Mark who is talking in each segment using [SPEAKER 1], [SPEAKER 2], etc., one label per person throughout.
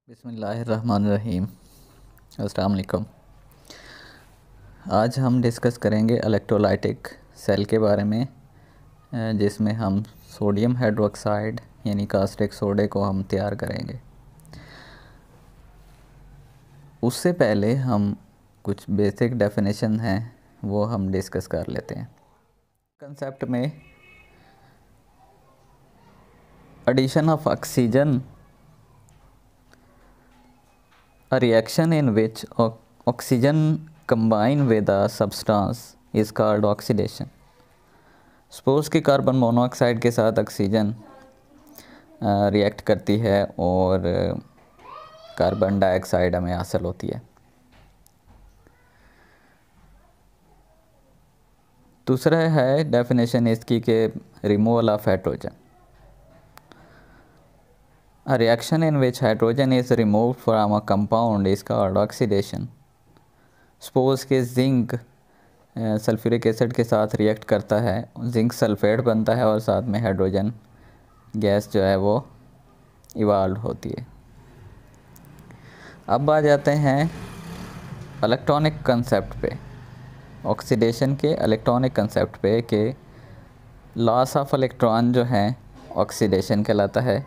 [SPEAKER 1] बिस्मिल्लाहिर्रहमानिर्रहीम। अस्सलाम वालेकुम। आज हम डिस्कस करेंगे इलेक्ट्रोलाइटिक सेल के बारे में, जिसमें हम सोडियम हाइड्रोक्साइड यानी कास्टिक सोडे को हम तैयार करेंगे। उससे पहले हम कुछ बेसिक डेफिनेशन हैं वो हम डिस्कस कर लेते हैं। कंसेप्ट में addition of oxygen, a reaction in which oxygen combine with a substance is called oxidation. Suppose कि कार्बन मोनोऑक्साइड के साथ ऑक्सीजन रिएक्ट करती है और कार्बन डाइऑक्साइड हमें हासिल होती है। दूसरा है डेफिनेशन इसकी के removal of hydrogen. A reaction in which hydrogen is removed from a compound is called oxidation. Suppose के जिंक सल्फ्यूरिक एसिड के साथ रिएक्ट करता है, जिंक सल्फेट बनता है और साथ में हाइड्रोजन गैस जो है वो इवाल्व होती है। अब आ जाते हैं इलेक्ट्रॉनिक कंसेप्ट पे, ऑक्सीडेशन के इलेक्ट्रॉनिक कंसेप्ट पे कि लॉस ऑफ इलेक्ट्रॉन जो है ऑक्सीडेशन कहलाता है,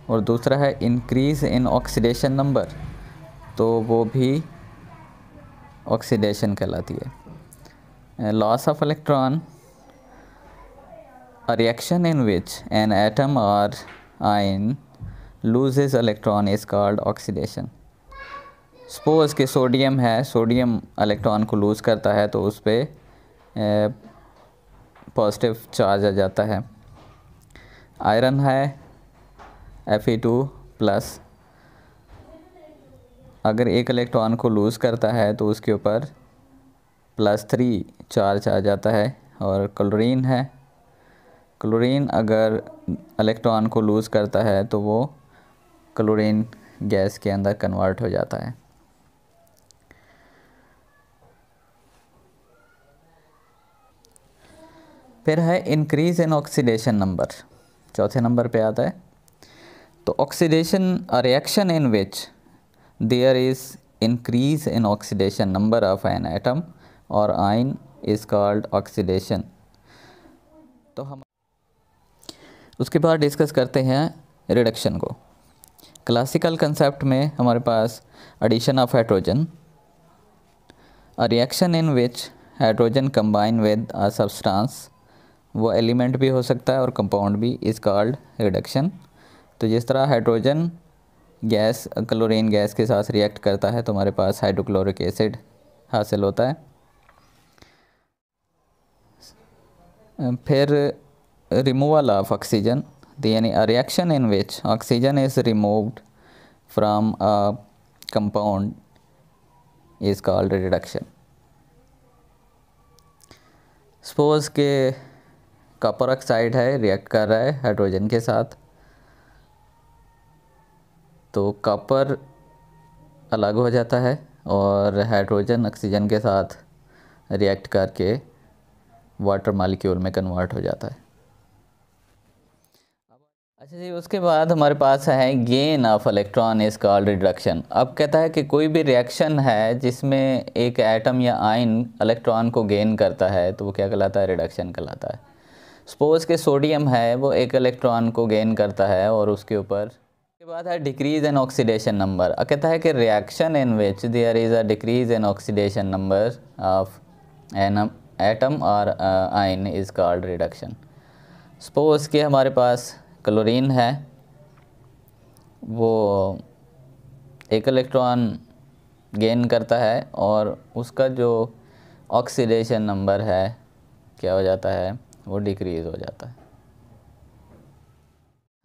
[SPEAKER 1] और दूसरा है इंक्रीज़ इन ऑक्सीडेशन नंबर, तो वो भी ऑक्सीडेशन कहलाती है। Loss of electron, a reaction in which an atom or ion loses electron is called oxidation. Suppose कि सोडियम है, सोडियम इलेक्ट्रॉन को लूज़ करता है तो उस पर पॉजिटिव चार्ज आ जाता है। आयरन है Fe2+, अगर एक इलेक्ट्रॉन को लूज़ करता है तो उसके ऊपर +3 चार्ज आ जाता है। और क्लोरीन है, क्लोरीन अगर इलेक्ट्रॉन को लूज़ करता है तो वो क्लोरीन गैस के अंदर कन्वर्ट हो जाता है। फिर है इंक्रीज़ इन ऑक्सीडेशन नंबर, चौथे नंबर पे आता है। तो oxidation, a reaction in which there is increase in oxidation number of an atom और आयन इज़ कॉल्ड ऑक्सीडेशन। तो हम उसके बाद डिस्कस करते हैं रिडक्शन को। क्लासिकल कंसेप्ट में हमारे पास addition of hydrogen, a reaction in which hydrogen combine with a substance, वो एलिमेंट भी हो सकता है और कंपाउंड भी, इज़ कॉल्ड रिडक्शन। तो जिस तरह हाइड्रोजन गैस क्लोरीन गैस के साथ रिएक्ट करता है तो हमारे पास हाइड्रोक्लोरिक एसिड हासिल होता है। फिर रिमूवल ऑफ ऑक्सीजन, यानी अ reaction in which oxygen is removed from a compound is called reduction. Suppose के कॉपर ऑक्साइड है, रिएक्ट कर रहा है हाइड्रोजन के साथ, तो कॉपर अलग हो जाता है और हाइड्रोजन ऑक्सीजन के साथ रिएक्ट करके वाटर मॉलिक्यूल में कन्वर्ट हो जाता है। अच्छा जी, उसके बाद हमारे पास है gain of electron is called reduction. अब कहता है कि कोई भी रिएक्शन है जिसमें एक एटम या आयन इलेक्ट्रॉन को गेन करता है तो वो क्या कहलाता है? रिडक्शन कहलाता है। सपोज के सोडियम है, वो एक इलेक्ट्रॉन को गेन करता है और उसके ऊपर के बाद है डिक्रीज इन ऑक्सीडेशन नंबर। कहता है कि reaction in which there is a decrease in oxidation number of an atom और ion is called reduction. Suppose कि हमारे पास क्लोरीन है, वो एक इलेक्ट्रॉन गेन करता है और उसका जो ऑक्सीडेशन नंबर है क्या हो जाता है? वो डिक्रीज़ हो जाता है।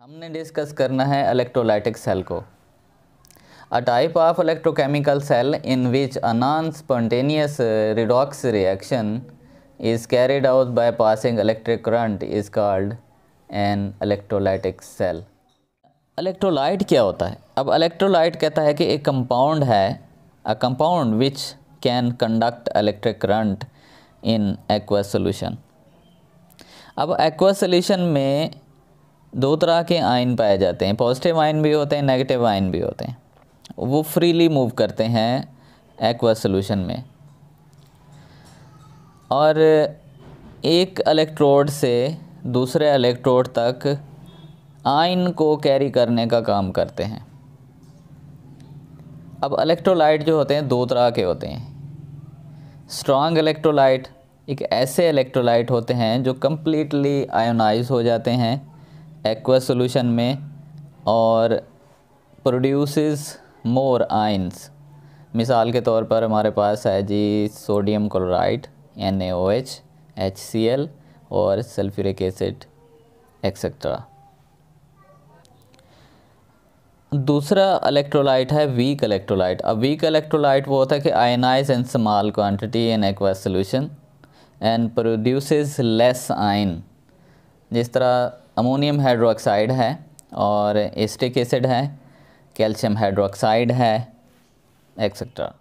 [SPEAKER 1] हमने डिस्कस करना है इलेक्ट्रोलाइटिक सेल को। A type of electrochemical cell in which a non spontaneous redox reaction is carried out by passing electric current is called an electrolytic cell. Electrolyte क्या होता है? अब इलेक्ट्रोलाइट कहता है कि एक कंपाउंड है, a compound which can conduct electric current in aqueous solution. अब एक्वस सोल्यूशन में दो तरह के आयन पाए जाते हैं, पॉजिटिव आयन भी होते हैं, नेगेटिव आयन भी होते हैं। वो फ्रीली मूव करते हैं एक्वा सॉल्यूशन में, और एक इलेक्ट्रोड से दूसरे इलेक्ट्रोड तक आयन को कैरी करने का काम करते हैं। अब इलेक्ट्रोलाइट जो होते हैं दो तरह के होते हैं। स्ट्रॉन्ग इलेक्ट्रोलाइट एक ऐसे इलेक्ट्रोलाइट होते हैं जो कम्प्लीटली आयोनाइज हो जाते हैं एक्वा सॉल्यूशन में और प्रोड्यूसेस मोर आयंस। मिसाल के तौर पर हमारे पास है जी सोडियम क्लोराइड NaOH, HCl और सल्फ्यूरिक एसिड एक्सेट्रा। दूसरा इलेक्ट्रोलाइट है वीक इलेक्ट्रोलाइट। अब वीक इलेक्ट्रोलाइट वो होता है कि ionise in small quantity in aqua solution and produces less ion. जिस तरह अमोनियम हाइड्रोक्साइड है और एसिटिक एसिड है, कैल्शियम हाइड्रोक्साइड है एक्सेट्रा।